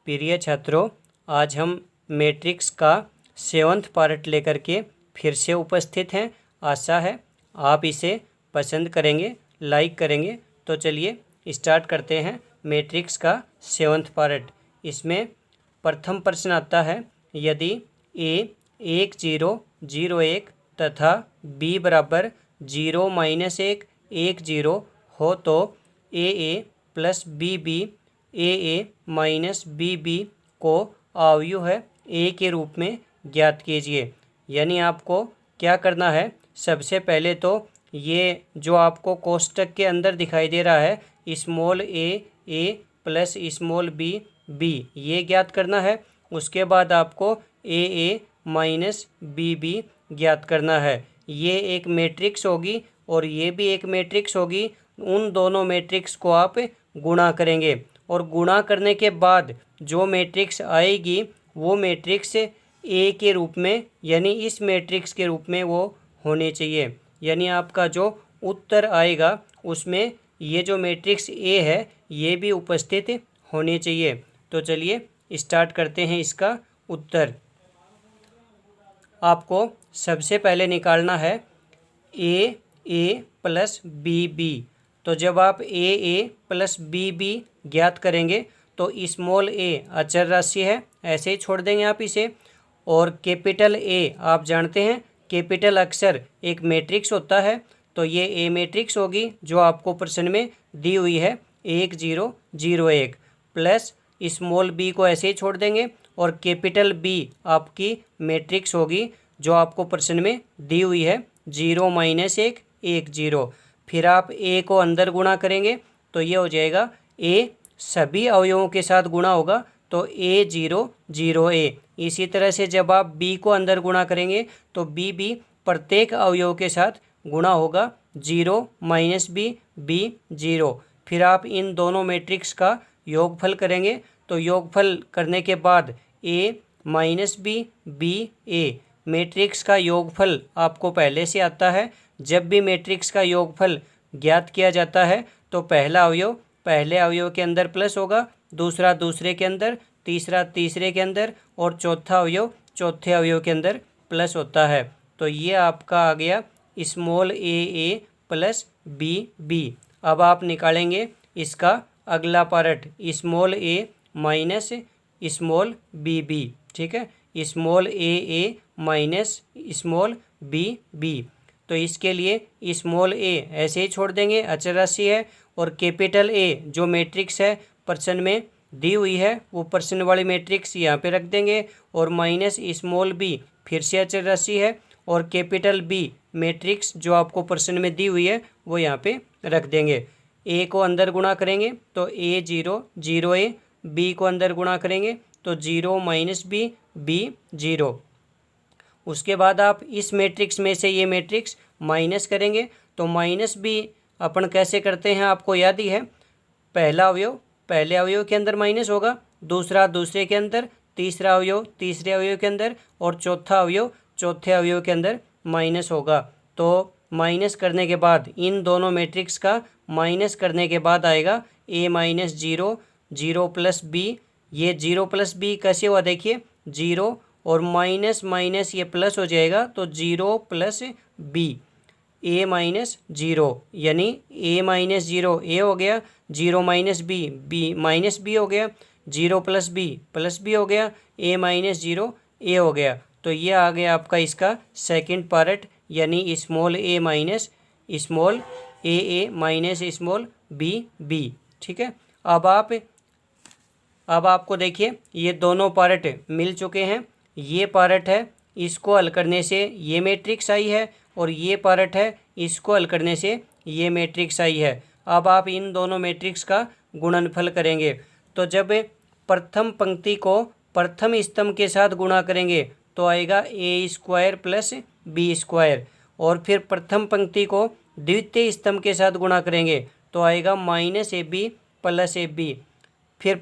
प्रिय छात्रों, आज हम मैट्रिक्स का 7वां पार्ट लेकर के फिर से उपस्थित हैं। आशा है आप इसे पसंद करेंगे, लाइक करेंगे। तो चलिए स्टार्ट करते हैं मैट्रिक्स का 7वां पार्ट। इसमें प्रथम प्रश्न आता है, यदि a 1 0 0 1 तथा b बराबर 0 -1 1 0 हो तो a plus b a minus b को अवयव है a के रूप में ज्ञात कीजिए। यानी आपको क्या करना है, सबसे पहले तो ये जो आपको कोष्टक के अंदर दिखाई दे रहा है small a plus small b ये ज्ञात करना है। उसके बाद आपको a माइनस b ज्ञात करना है। ये एक मैट्रिक्स होगी और ये भी एक मैट्रिक्स होगी। उन दोनों मैट्रिक्स को आप गुणा करेंगे और गुणा करने के बाद जो मैट्रिक्स आएगी वो मैट्रिक्स ए के रूप में, यानी इस मैट्रिक्स के रूप में वो होने चाहिए। यानी आपका जो उत्तर आएगा उसमें ये जो मैट्रिक्स ए है ये भी उपस्थित होने चाहिए। तो चलिए स्टार्ट करते हैं इसका उत्तर। आपको सबसे पहले निकालना है ए प्लस बी। तो जब आप ए प्लस बी ज्ञात करेंगे तो स्मॉल ए अचर राशि है, ऐसे ही छोड़ देंगे आप इसे। और कैपिटल ए आप जानते हैं कैपिटल अक्षर एक मैट्रिक्स होता है, तो ये ए मैट्रिक्स होगी जो आपको प्रश्न में दी हुई है 1 0 0 1। प्लस स्मॉल बी को ऐसे ही छोड़ देंगे और कैपिटल बी आपकी मैट्रिक्स होगी जो आपको प्रश्न में दी हुई है 0 -1 1 0। फिर आप ए को अंदर गुणा करेंगे तो ये हो जाएगा ए सभी अवयवों के साथ गुणा होगा तो a 0 0 a। इसी तरह से जब आप b को अंदर गुणा करेंगे तो b प्रत्येक अवयव के साथ गुणा होगा 0 -b 0। फिर आप इन दोनों मैट्रिक्स का योगफल करेंगे तो योगफल करने के बाद a -b a मैट्रिक्स का योगफल आपको पहले से आता है। जब भी मैट्रिक्स का योगफल ज्ञात किया जाता है तो पहला अवयव पहले अवयव के अंदर प्लस होगा, दूसरा दूसरे के अंदर, तीसरा तीसरे के अंदर और चौथा अवयव चौथे अवयव के अंदर प्लस होता है। तो ये आपका आ गया स्मॉल ए प्लस बी। अब आप निकालेंगे इसका अगला पार्ट स्मॉल ए माइनस स्मॉल बी। ठीक है, स्मॉल ए माइनस स्मॉल बी। तो इसके लिए स्मॉल ए ऐसे ही छोड़ देंगे, अचर राशि है। और कैपिटल ए जो मैट्रिक्स है प्रश्न में दी हुई है वो प्रश्न वाली मैट्रिक्स यहाँ पे रख देंगे। और माइनस स्मॉल बी फिर से अचर राशि है और कैपिटल बी मैट्रिक्स जो आपको प्रश्न में दी हुई है वो यहाँ पे रख देंगे। ए को अंदर गुणा करेंगे तो a 0 0 a, बी को अंदर गुणा करेंगे तो 0 -b 0। उसके बाद आप इस मैट्रिक्स में से ये मैट्रिक्स माइनस करेंगे तो माइनस बी अपन कैसे करते हैं आपको याद ही है। पहला अवयव पहले अवयव के अंदर माइनस होगा, दूसरा दूसरे के अंदर, तीसरा अवयव तीसरे अवयव के अंदर और चौथा अवयव चौथे अवयव के अंदर माइनस होगा। तो माइनस करने के बाद इन दोनों मैट्रिक्स का माइनस करने के बाद आएगा a -0 0 प्लस b। ये 0 प्लस b कैसे हुआ देखिए, 0 और माइनस ये प्लस हो जाएगा तो 0 प्लस b a -0, यानी a -0 a हो गया, 0 -b माइनस b हो गया, 0 प्लस b हो गया, a -0 a हो गया। तो ये आ गया आपका इसका सेकंड पार्ट, यानी small a minus small a minus small b। ठीक है, अब आपको देखिए ये दोनों पार्ट मिल चुके हैं। ये पार्ट है, इसको हल करने से ये मैट्रिक्स आई है और ये पार्ट है, इसको हल करने से ये मैट्रिक्स आई है। अब आप इन दोनों मैट्रिक्स का गुणनफल करेंगे तो जब प्रथम पंक्ति को प्रथम स्तंभ के साथ गुणा करेंगे तो आएगा a² प्लस b²। और फिर प्रथम पंक्ति को द्वितीय स्तंभ के साथ गुणा करेंगे तो आएगा -ab प्लस ab। फिर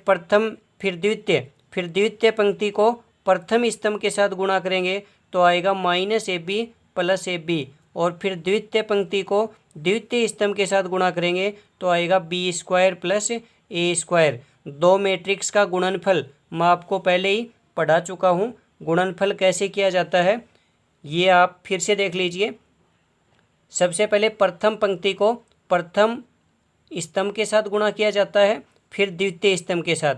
द्वितीय पंक्ति को प्रथम स्तंभ के साथ गुणा करेंगे तो आएगा -ab प्लस ab। और फिर द्वितीय पंक्ति को द्वितीय स्तंभ के साथ गुणा करेंगे तो आएगा b² प्लस a²। दो मैट्रिक्स का गुणनफल मैं आपको पहले ही पढ़ा चुका हूँ। गुणनफल कैसे किया जाता है ये आप फिर से देख लीजिए। सबसे पहले प्रथम पंक्ति को प्रथम स्तंभ के साथ गुणा किया जाता है, फिर द्वितीय स्तंभ के साथ,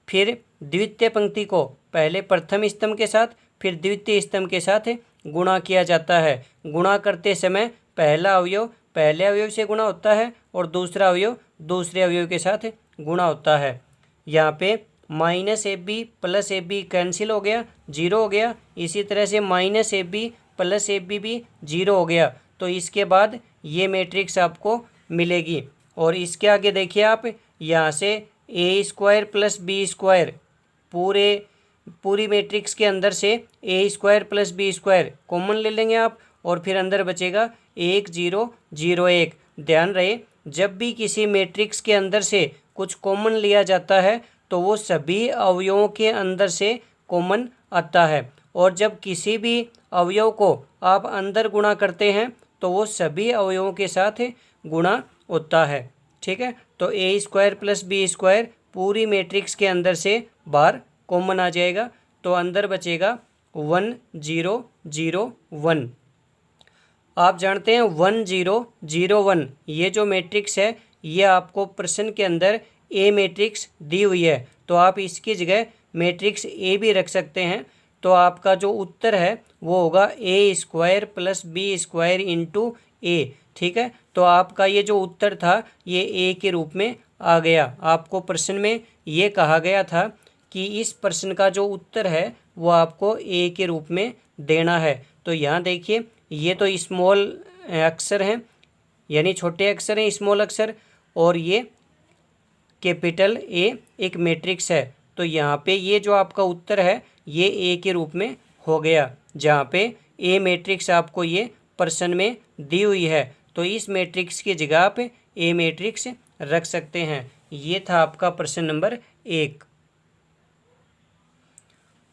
फिर द्वितीय पंक्ति को पहले प्रथम स्तंभ के साथ फिर द्वितीय स्तंभ के साथ गुणा किया जाता है। गुणा करते समय पहला अवयव पहले अवयव से गुणा होता है और दूसरा अवयव दूसरे अवयव के साथ गुणा होता है। यहाँ पे minus A B plus A B cancel हो गया, जीरो हो गया। इसी तरह से minus A B plus A B भी जीरो हो गया। तो इसके बाद ये मैट्रिक्स आपको मिलेगी। और इसके आगे देखिए आप, यहाँ से A square plus B square पूरी मैट्रिक्स के अंदर से A square plus B square common ले लेंगे आप, और फिर अंदर बचेगा 1 0 0 1। ध्यान रहे, जब भी किसी मैट्रिक्स के अंदर से कुछ कॉमन लिया जाता है तो वो सभी अवयवों के अंदर से कॉमन आता है, और जब किसी भी अवयव को आप अंदर गुणा करते हैं तो वो सभी अवयवों के साथ गुणा होता है। ठीक है, तो ए स्क्वायर प्लस बी स्क्वायर पूरी मैट्रिक्स के अंदर से बाहर कॉमन आ जाएगा, तो अंदर बचेगा 1 0 0 1। आप जानते हैं 1 0 0 1 ये जो मैट्रिक्स है ये आपको प्रश्न के अंदर ए मैट्रिक्स दी हुई है, तो आप इसकी जगह मैट्रिक्स ए भी रख सकते हैं। तो आपका जो उत्तर है वो होगा A square plus B square into A. ठीक है, तो आपका ये जो उत्तर था ये ए के रूप में आ गया। आपको प्रश्न में ये कहा गया था कि इस प्रश्न का जो उत्तर है वो आपको ए के रूप में देना है। तो यहाँ देखिए, ये तो स्मॉल अक्षर हैं यानी छोटे अक्षर हैं, स्मॉल अक्षर, और ये कैपिटल ए एक मैट्रिक्स है। तो यहाँ पे ये जो आपका उत्तर है ये ए के रूप में हो गया, जहाँ पे ए मैट्रिक्स आपको ये प्रश्न में दी हुई है। तो इस मैट्रिक्स की जगह आप ए मैट्रिक्स रख सकते हैं। ये था आपका प्रश्न नंबर 1।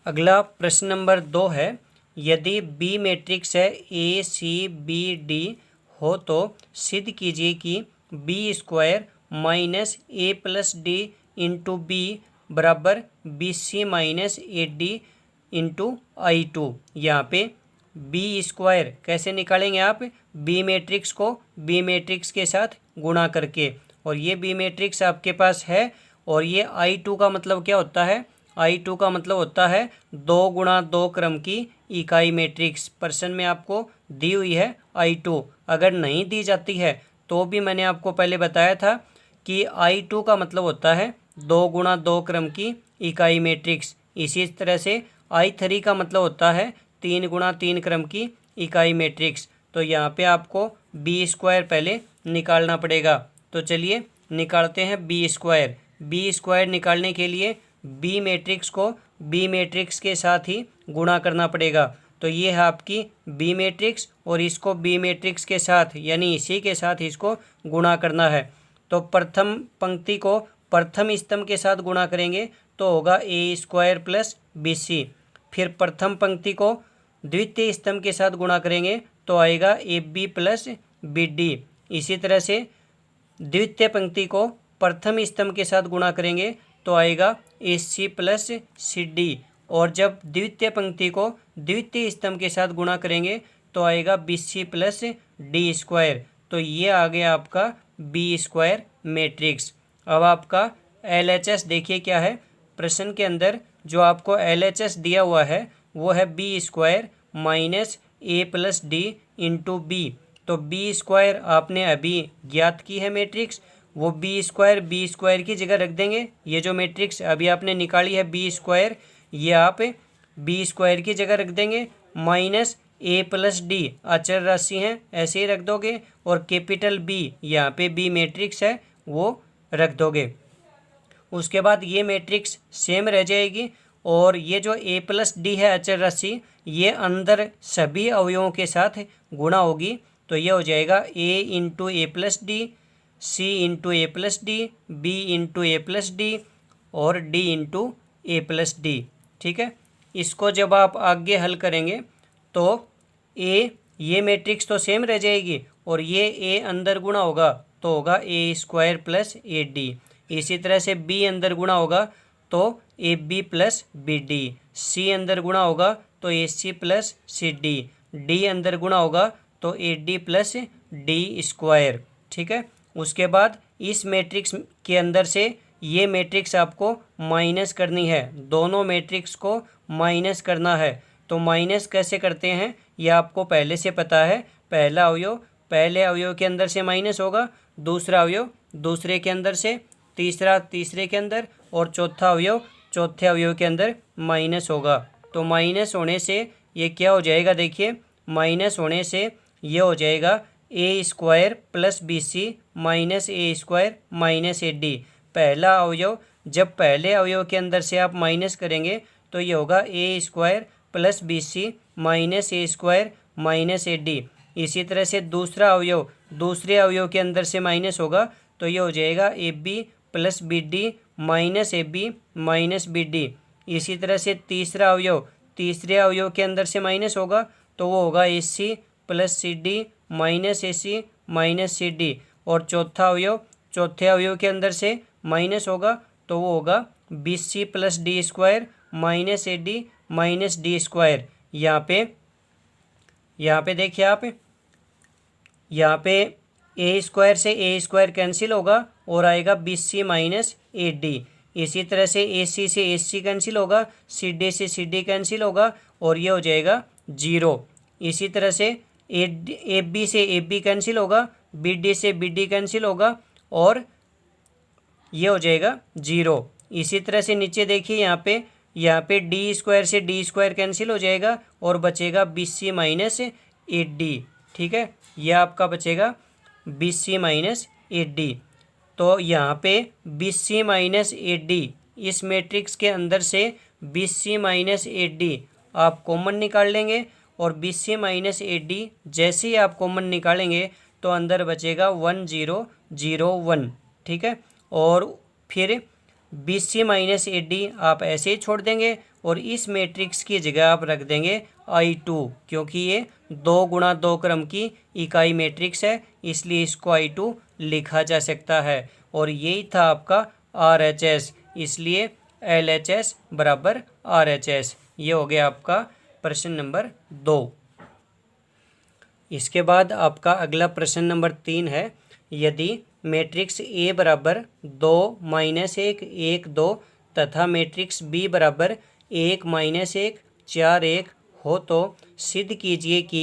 अगला प्रश्न नंबर 2 है, यदि बी मैट्रिक्स है ए सी बी डी हो तो सिद्ध कीजिए कि B square minus A plus D into B बराबर B C minus A D into I two. यहाँ पे बी स्क्वायर कैसे निकालेंगे आप? बी मैट्रिक्स को बी मैट्रिक्स के साथ गुणा करके, और ये बी मैट्रिक्स आपके पास है। और ये आई टू का मतलब क्या होता है? आई टू का मतलब होता है 2 गुणा 2 क्रम की इकाई मैट्रिक्स। प्रश्न में आपको दी हुई है आई टू, अगर नहीं दी जाती है तो भी मैंने आपको पहले बताया था कि आई टू का मतलब होता है 2 गुणा 2 क्रम की इकाई मैट्रिक्स। इसी तरह से आई थ्री का मतलब होता है 3 गुणा 3 क्रम की इकाई मैट्रिक्स। तो यहाँ पे आपको बी स्क्वायर पहले निकालना पड़ेगा। तो चलिए निकालते हैं बी स्क्वायर। बी स्क्वायर निकालने के लिए बी मैट्रिक्स को बी मैट्रिक्स के साथ ही गुणा करना पड़ेगा। तो ये है आपकी बी मैट्रिक्स, और इसको बी मैट्रिक्स के साथ यानी इसी के साथ इसको गुणा करना है। तो प्रथम पंक्ति को प्रथम स्तंभ के साथ गुणा करेंगे तो होगा ए स्क्वायर प्लस बी सी। फिर प्रथम पंक्ति को द्वितीय स्तंभ के साथ गुणा करेंगे तो आएगा A B plus B D. इसी तरह से द्वितीय पंक्ति को प्रथम स्तंभ के साथ गुणा करेंगे तो आएगा ए सी प्लस सी डी। और जब द्वितीय पंक्ति को द्वितीय स्तंभ के साथ गुणा करेंगे तो आएगा B C plus D square. तो ये आ गया आपका बी स्क्वायर मैट्रिक्स। अब आपका एल एच एस देखिए क्या है। प्रश्न के अंदर जो आपको एल एच एस दिया हुआ है वो है B square minus A plus D into B. तो बी स्क्वायर आपने अभी ज्ञात की है मैट्रिक्स, वो बी स्क्वायर की जगह रख देंगे। ये जो मैट्रिक्स अभी आपने निकाली है बी स्क्वायर, ये आप बी स्क्वायर की जगह रख देंगे। माइनस ए प्लस डी अचर राशि हैं, ऐसे ही रख दोगे। और कैपिटल बी, यहाँ पे बी मैट्रिक्स है, वो रख दोगे। उसके बाद ये मैट्रिक्स सेम रह जाएगी। और ये जो ए प्लस डी है अचर राशि, ये अंदर सभी अवयवों के साथ गुणा होगी। तो ये हो जाएगा ए इंटू ए प्लस डी, सी इंटू ए प्लस डी, बी इंटू ए प्लस डी और डी इंटू ए प्लस डी। ठीक है, इसको जब आप आगे हल करेंगे तो ये मैट्रिक्स तो सेम रह जाएगी और ये ए अंदर गुणा होगा तो होगा A square plus A D. इसी तरह से बी अंदर गुणा होगा तो A B plus B D, C अंदर गुणा होगा तो A C plus C D, D अंदर गुणा होगा तो A D plus D square. ठीक है, उसके बाद इस मैट्रिक्स के अंदर से ये मैट्रिक्स आपको माइनस करनी है, दोनों मैट्रिक्स को माइनस करना है। तो माइनस कैसे करते हैं ये आपको पहले से पता है। पहला अवयव पहले अवयव के अंदर से माइनस होगा, दूसरा अवयव दूसरे के अंदर से, तीसरा तीसरे के अंदर और चौथा अवयव चौथे अवयव के अंदर माइनस होगा। तो माइनस होने से ये क्या हो जाएगा, देखिए माइनस होने से ये हो जाएगा A square plus B C minus A square minus A D. पहला अवयव जब पहले अवयव के अंदर से आप माइनस करेंगे तो ये होगा A square plus B C minus A square minus A D. इसी तरह से दूसरा अवयव दूसरे अवयव के अंदर से माइनस होगा तो ये हो जाएगा A B plus B D minus A B minus B D. इसी तरह से तीसरा अवयव तीसरे अवयव के अंदर से माइनस होगा तो वो होगा A C plus C D minus A C minus C D. और चौथा अवयव चौथे अवयव के अंदर से माइनस होगा तो वो होगा B C plus D square minus A D minus D square. यहाँ पे देखिए आप, यहाँ पे ए स्क्वायर से ए स्क्वायर कैंसिल होगा और आएगा B C minus A D. इसी तरह से ए सी कैंसिल होगा, सी डी कैंसिल होगा और ये हो जाएगा जीरो। इसी तरह से ए बी से ए बी कैंसिल होगा, बी डी से बी डी कैंसिल होगा और ये हो जाएगा जीरो। इसी तरह से नीचे देखिए यहाँ पे डी स्क्वायर से डी स्क्वायर कैंसिल हो जाएगा और बचेगा B C minus A D. ठीक है, यह आपका बचेगा B C minus A D. तो यहाँ पे B C minus A D इस मैट्रिक्स के अंदर से B C minus A D आप कॉमन निकाल लेंगे और B C minus A D जैसे ही आप कॉमन निकालेंगे तो अंदर बचेगा 1001। ठीक है, और फिर B C minus A D आप ऐसे ही छोड़ देंगे और इस मैट्रिक्स की जगह आप रख देंगे I2, क्योंकि ये 2 × 2 क्रम की इकाई मैट्रिक्स है इसलिए इसको I2 लिखा जा सकता है। और यही था आपका RHS, इसलिए LHS बराबर RHS। ये हो गया आपका प्रश्न नंबर 2। इसके बाद आपका अगला प्रश्न नंबर 3 है। यदि मैट्रिक्स A बराबर 2 -1 1 2 तथा मैट्रिक्स B बराबर 1 -1 4 1 हो तो सिद्ध कीजिए कि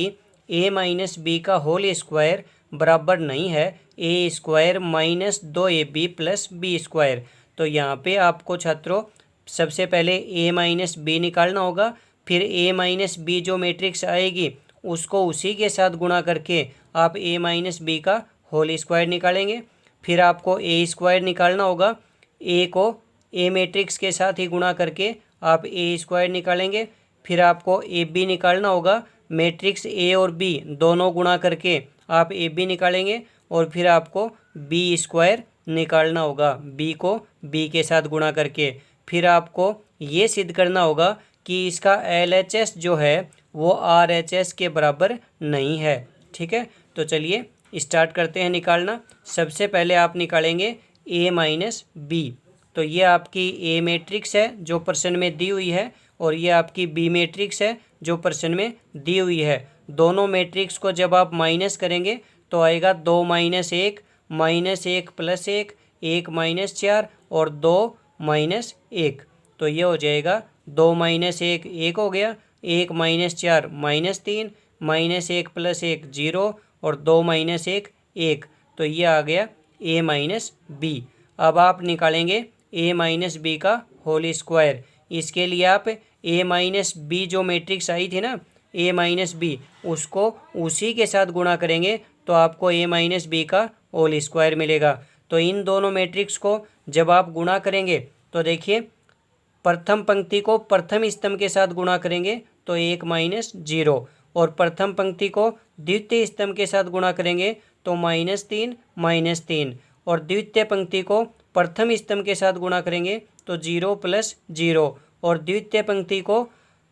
A - B का होल स्क्वायर बराबर नहीं है A square -2AB plus B square. तो यहाँ पे आपको छात्रों सबसे पहले A - B निकालना होगा, फिर A - B जो मैट्रिक्स आएगी उसको उसी के साथ गुणा करके आप A - B का होल स्क्वायर निकालेंगे। फिर आपको A स्क्वायर निकालना होगा, A को A मैट्रिक्स के साथ ही गुणा करके आप A स्क्वायर निकालेंगे। फिर आपको AB निकालना होगा, मैट्रिक्स A और B दोनों गुणा करके आप AB निकालेंगे। और फिर आपको B स्क्वायर निकालना होगा, B को B के साथ गुणा करके। फिर आपको ये सिद्ध करना होगा कि इसका LHS जो है वो RHS के बराबर नहीं है। ठीक है, तो चलिए स्टार्ट करते हैं निकालना। सबसे पहले आप निकालेंगे A - B। तो ये आपकी A मैट्रिक्स है जो प्रश्न में दी हुई है और ये आपकी B मैट्रिक्स है जो प्रश्न में दी हुई है। दोनों मैट्रिक्स को जब आप माइनस करेंगे तो आएगा 2 - 1 -1 + 1 1 - 4 और 2 - 1। तो ये हो जाएगा 2 - 1 1 हो गया, 1 - 4 -3 -1 + 1 0 और 2 - 1 1। तो ये आ गया A - B। अब आप निकालेंगे A - B का होल स्क्वायर। इसके लिए आप A - B जो मैट्रिक्स आई थी ना A - B उसको उसी के साथ गुणा करेंगे तो आपको A - B का होल स्क्वायर मिलेगा। तो इन दोनों मैट्रिक्स को जब आप गुणा करेंगे तो देखिए प्रथम पंक्ति को प्रथम स्तंभ के साथ गुणा करेंगे तो 1 - 0 और प्रथम पंक्ति को द्वितीय स्तंभ के साथ गुणा करेंगे तो -3 -3 और द्वितीय पंक्ति को प्रथम स्तंभ के साथ गुणा करेंगे तो 0 + 0 और द्वितीय पंक्ति को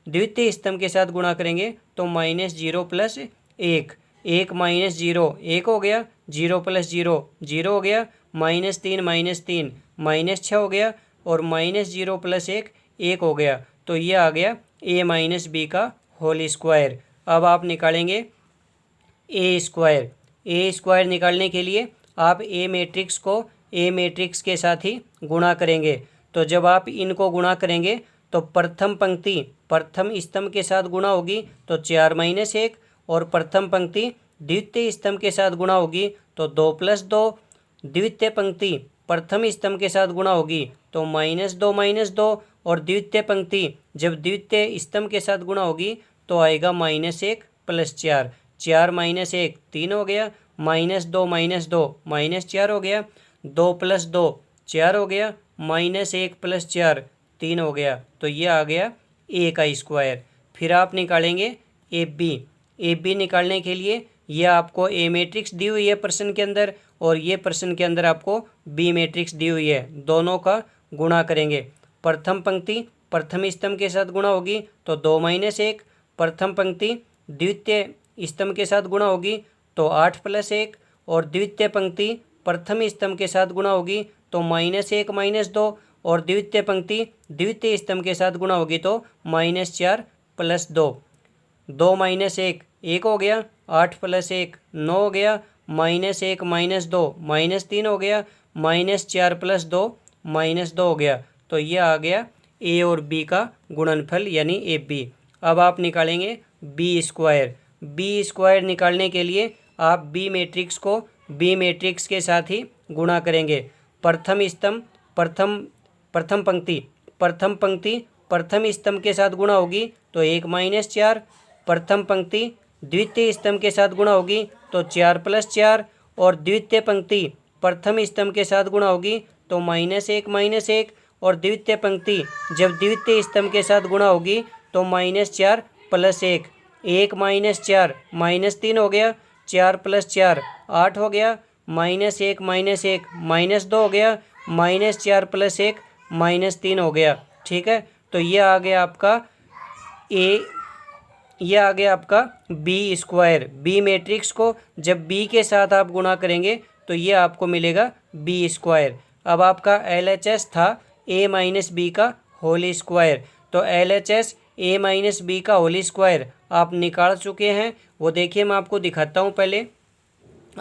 द्वितीय स्तंभ के साथ गुणा करेंगे तो -0 + 1 1 - 0 1 हो गया, 0 + 0 0 हो गया, -3 - 3 -6 हो गया, और -0 + 1 1 हो गया। तो ये आ गया a - b का होल स्क्वायर। अब आप निकालेंगे ए स्क्वायर निकालने के लिए आप ए मैट्रिक्स को ए मैट्रिक्स के साथ ही गुणा करेंगे। तो जब आप इनको गुणा करेंगे तो प्रथम पंक्ति प्रथम स्तंभ के साथ गुणा होगी तो 4 - 1, और प्रथम पंक्ति द्वितीय स्तंभ के साथ गुणा होगी तो 2 + 2। द्वितीय पंक्ति प्रथम स्तंभ के साथ गुणा होगी तो -2 - 2, और द्वितीय पंक्ति जब द्वितीय स्तंभ के साथ गुणा होगी तो आएगा -1 + 4। 4 - 1 3 हो गया, -2 - 2 -4 हो गया, 2 + 2 4 हो गया, -1 + 4 3 हो गया। तो ये आ गया ए का स्क्वायर। फिर आप निकालेंगे ए बी निकालने के लिए ये आपको ए मैट्रिक्स दी हुई है प्रश्न के अंदर, और ये प्रश्न के अंदर आपको बी मैट्रिक्स दी हुई है। दोनों का गुणा करेंगे। प्रथम पंक्ति प्रथम स्तंभ के साथ गुणा होगी तो 2 - 1, प्रथम पंक्ति द्वितीय स्तंभ के साथ गुणा होगी तो 8 + 1, और द्वितीय पंक्ति प्रथम स्तंभ के साथ गुणा होगी तो -1 - 2, और द्वितीय पंक्ति द्वितीय स्तंभ के साथ गुणा होगी तो -4 + 2। 2 - 1 1 हो गया, 8 + 1 9 हो गया, -1 - 2 -3 हो गया, -4 + 2 -2 हो गया। तो ये आ गया ए और बी का गुणनफल यानी ए बी। अब आप निकालेंगे बी स्क्वायर निकालने के लिए आप बी मैट्रिक्स को बी मैट्रिक्स के साथ ही गुणा करेंगे। प्रथम स्तंभ प्रथम पंक्ति प्रथम स्तंभ के साथ गुणा होगी तो 1 - 4, प्रथम पंक्ति द्वितीय स्तंभ के साथ गुणा होगी तो 4 + 4, और द्वितीय पंक्ति प्रथम स्तंभ के साथ गुणा होगी तो -1 - 1, और द्वितीय पंक्ति जब द्वितीय स्तंभ के साथ गुणा होगी तो -4 + 1 1 - 4 -3 हो गया, 4 + 4 8 हो गया, -1 - 1 -2 हो गया, -4 + 1 -3 हो गया। ठीक है, तो ये आ गया आपका बी स्क्वायर। बी मैट्रिक्स को जब बी के साथ आप गुणा करेंगे तो ये आपको मिलेगा बी स्क्वायर। अब आपका LHS था a - b का होल स्क्वायर। तो LHS a - b का होल स्क्वायर आप निकाल चुके हैं। वो देखिए मैं आपको दिखाता हूँ। पहले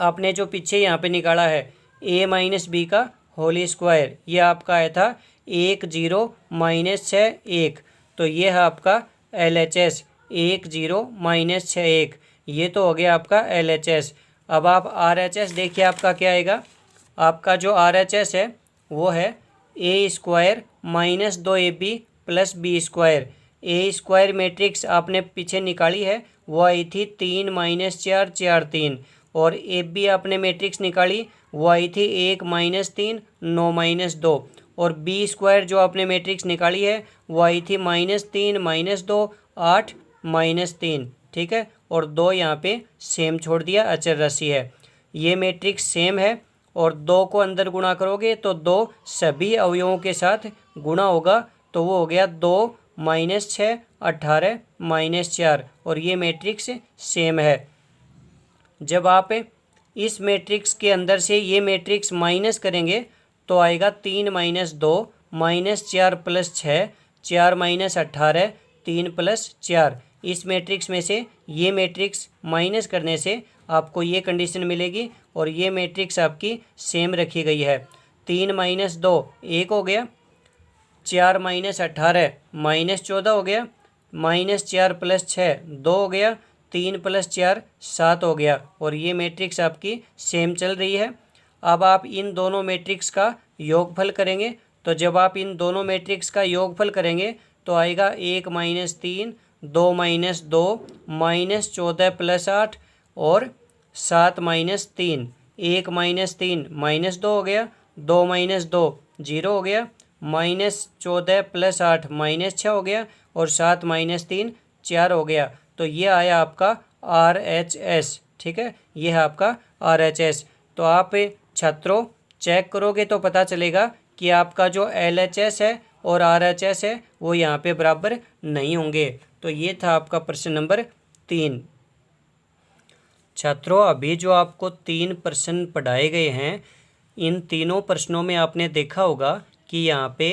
आपने जो पीछे यहाँ पे निकाला है a - b का होल स्क्वायर, ये आपका आया था 1 0 - 6 1। तो ये है आपका LHS 1 0 - 6 1। ये तो हो गया आपका LHS। अब आप RHS देखिए आपका क्या आएगा। आपका जो RHS है वो है a square -2ab + b square. A square matrix आपने पीछे निकाली है वो आई थी 3 - 4 4 3, और ए बी आपने मैट्रिक्स निकाली वो आई थी 1 - 3 9 - 2, और बी स्क्वायर जो आपने मैट्रिक्स निकाली है वो आई थी -3 - 2 8 -3। ठीक है, और 2 यहाँ पे सेम छोड़ दिया, अचर राशि है। ये मैट्रिक्स सेम है, और 2 को अंदर गुणा करोगे तो 2 सभी अवयवों के साथ गुणा होगा तो वो हो गया 2 - 6 18 -4, और ये मैट्रिक्स सेम है। जब आप इस मैट्रिक्स के अंदर से ये मैट्रिक्स माइनस करेंगे तो आएगा 3 - 2 -4 + 6 4 - 18 3 + 4। इस मैट्रिक्स में से ये मैट्रिक्स माइनस करने से आपको ये कंडीशन मिलेगी, और ये मैट्रिक्स आपकी सेम रखी गई है। 3 - 2 1 हो गया, 4 - 18 -14 हो गया, -4 + 6 2 हो गया, 3 + 4 7 हो गया, और ये मैट्रिक्स आपकी सेम चल रही है। अब आप इन दोनों मैट्रिक्स का योगफल करेंगे। तो जब आप इन दोनों मैट्रिक्स का योगफल करेंगे तो आएगा 1 - 3 2 - 2 -14 + 8 और 7 - 3। 1 - 3 -2 हो गया, 2 - 2 0 हो गया, -14 + 8 -6 हो गया, और 7 - 3 4 हो गया। तो ये आया आपका RHS। ठीक है, ये है आपका RHS। तो आप छात्रों चेक करोगे तो पता चलेगा कि आपका जो LHS है और RHS है वो यहाँ पे बराबर नहीं होंगे। तो ये था आपका प्रश्न नंबर 3। छात्रों अभी जो आपको 3 प्रश्न पढ़ाए गए हैं इन तीनों प्रश्नों में आपने देखा होगा कि यहाँ पे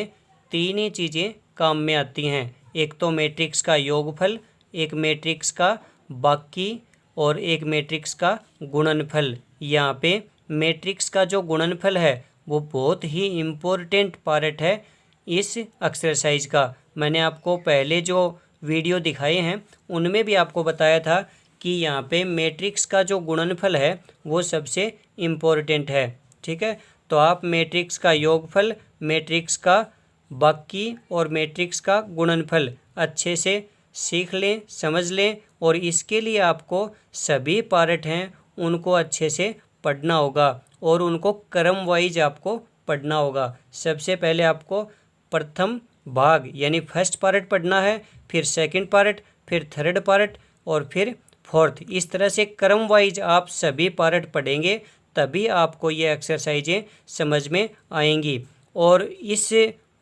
तीन ही चीज़ें काम में आती हैं। एक तो मैट्रिक्स का योगफल, एक मैट्रिक्स का बाकी और एक मैट्रिक्स का गुणनफल। यहाँ पे मैट्रिक्स का जो गुणनफल है वो बहुत ही इम्पोर्टेंट पार्ट है इस एक्सरसाइज का। मैंने आपको पहले जो वीडियो दिखाए हैं उनमें भी आपको बताया था कि यहाँ पे मैट्रिक्स का जो गुणनफल है वो सबसे इम्पोर्टेंट है। ठीक है, तो आप मैट्रिक्स का योगफल, मैट्रिक्स का बाकी और मैट्रिक्स का गुणनफल अच्छे से सीख लें, समझ लें, और इसके लिए आपको सभी पार्ट हैं उनको अच्छे से पढ़ना होगा और उनको क्रम वाइज आपको पढ़ना होगा। सबसे पहले आपको प्रथम भाग यानी फर्स्ट पार्ट पढ़ना है, फिर सेकंड पार्ट, फिर थर्ड पार्ट और फिर फोर्थ। इस तरह से क्रम वाइज आप सभी पार्ट पढ़ेंगे तभी आपको ये एक्सरसाइजें समझ में आएंगी। और इस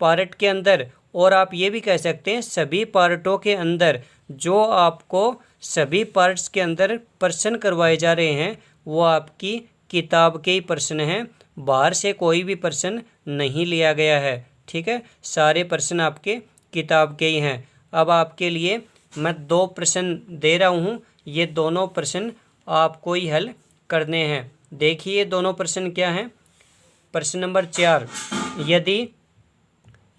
पार्ट के अंदर, और आप ये भी कह सकते हैं सभी पार्टों के अंदर, जो आपको सभी पार्ट्स के अंदर प्रश्न करवाए जा रहे हैं वो आपकी किताब के ही प्रश्न हैं, बाहर से कोई भी प्रश्न नहीं लिया गया है। ठीक है, सारे प्रश्न आपके किताब के ही हैं। अब आपके लिए मैं 2 प्रश्न दे रहा हूँ, ये दोनों प्रश्न आपको ही हल करने हैं। देखिए दोनों प्रश्न क्या हैं। प्रश्न नंबर 4,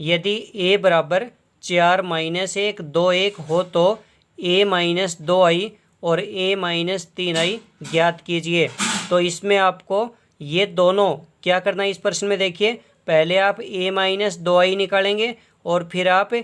यदि a बराबर 4 - 1 2 1 हो तो a - 2i और a - 3i ज्ञात कीजिए। तो इसमें आपको ये दोनों क्या करना है इस प्रश्न में। देखिए पहले आप a - 2i निकालेंगे और फिर आप a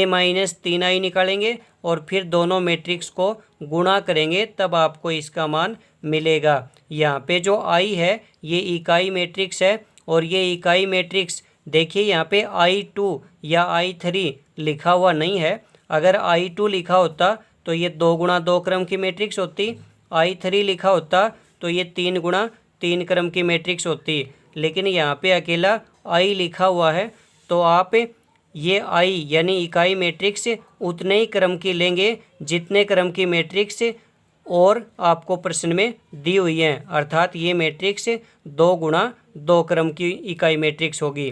- 3i निकालेंगे और फिर दोनों मैट्रिक्स को गुणा करेंगे, तब आपको इसका मान मिलेगा। यहाँ पे जो i है ये इकाई मैट्रिक्स है और ये इकाई मैट्रिक्स देखिए यहाँ पे I2 या I3 लिखा हुआ नहीं है। अगर I2 लिखा होता तो ये 2 गुणा 2 क्रम की मैट्रिक्स होती, I3 लिखा होता तो ये 3 गुणा 3 क्रम की मैट्रिक्स होती, लेकिन यहाँ पे अकेला I लिखा हुआ है। तो आप ये I यानी इकाई मैट्रिक्स उतने ही क्रम की लेंगे जितने क्रम की मैट्रिक्स और आपको प्रश्न में दी हुई हैं, अर्थात ये मैट्रिक्स 2 गुणा 2 क्रम की इकाई मैट्रिक्स होगी।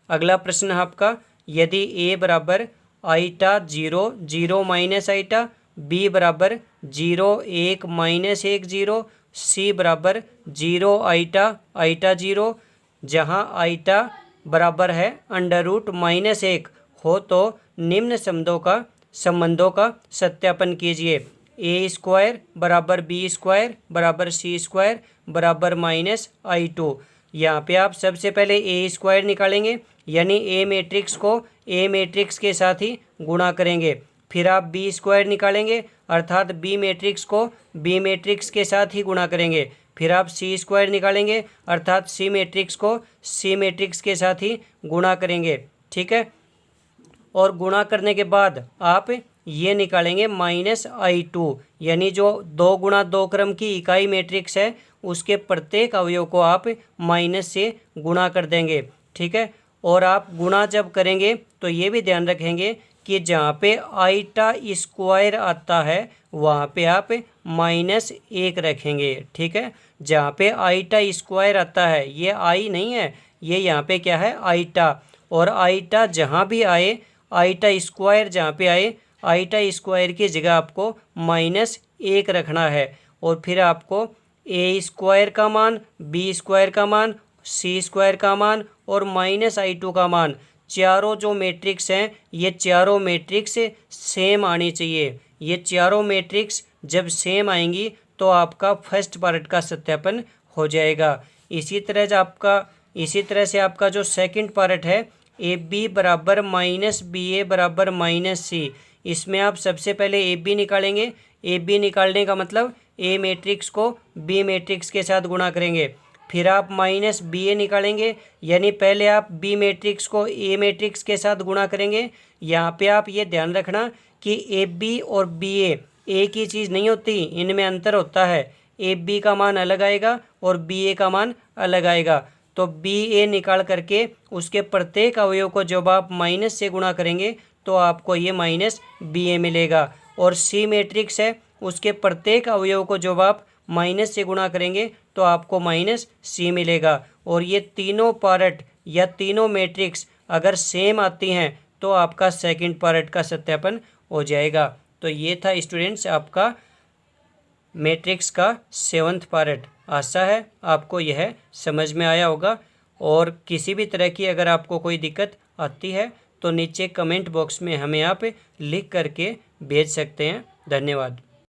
अगला प्रश्न आपका, यदि a बराबर आइटा 0 0 माइनस आइटा, b बराबर 0 1 माइनस 1 0, c बराबर 0 आइटा आइटा 0, जहाँ आइटा बराबर है √-1 हो तो निम्न संबंधों का सत्यापन कीजिए। a² बराबर b² बराबर c² बराबर -i2। यहाँ पे आप सबसे पहले a² निकालेंगे यानी a मैट्रिक्स को a मैट्रिक्स के साथ ही गुणा करेंगे। फिर आप b² निकालेंगे अर्थात b मैट्रिक्स को b मैट्रिक्स के साथ ही गुणा करेंगे। फिर आप c² निकालेंगे अर्थात c मैट्रिक्स को c मैट्रिक्स के साथ ही गुणा करेंगे। ठीक है, और गुणा करने के बाद आप ये निकालेंगे -i2 यानी जो 2 गुणा 2 क्रम की इकाई मैट्रिक्स है उसके प्रत्येक अवयव को आप माइनस से गुणा कर देंगे। ठीक है, और आप गुणा जब करेंगे तो ये भी ध्यान रखेंगे कि जहाँ पे i² आता है वहाँ पे आप -1 रखेंगे। ठीक है, जहाँ पे i² आता है ये i नहीं है, ये यहाँ पे क्या है आइटा, और आइटा जहाँ भी आए i² जहाँ पे आए i² की जगह आपको -1 रखना है। और फिर आपको a² का मान, b² का मान, c² का मान और -i2 का मान, चारों जो मैट्रिक्स हैं ये चारों मैट्रिक्स सेम आनी चाहिए। ये चारों मैट्रिक्स जब सेम आएंगी तो आपका फर्स्ट पार्ट का सत्यापन हो जाएगा। इसी तरह से आपका जो सेकंड पार्ट है AB बराबर -BA बराबर -C, इसमें आप सबसे पहले AB निकालेंगे। AB निकालने का मतलब A मैट्रिक्स को B मैट्रिक्स के साथ गुणा करेंगे। फिर आप -BA निकालेंगे यानी पहले आप B मैट्रिक्स को A मैट्रिक्स के साथ गुणा करेंगे। यहाँ पे आप ये ध्यान रखना कि AB और BA एक ही चीज़ नहीं होती, इनमें अंतर होता है। AB का मान अलग आएगा और BA का मान अलग आएगा। तो BA निकाल करके उसके प्रत्येक अवयव को जब आप माइनस से गुणा करेंगे तो आपको ये -BA मिलेगा। और C मैट्रिक्स है उसके प्रत्येक अवयव को जब आप माइनस से गुणा करेंगे तो आपको -C मिलेगा। और ये तीनों पार्ट या तीनों मैट्रिक्स अगर सेम आती हैं तो आपका सेकंड पार्ट का सत्यापन हो जाएगा। तो ये था स्टूडेंट्स आपका मैट्रिक्स का 7th पार्ट। आशा है आपको यह समझ में आया होगा, और किसी भी तरह की अगर आपको कोई दिक्कत आती है तो नीचे कमेंट बॉक्स में हमें आप लिख करके भेज सकते हैं। धन्यवाद।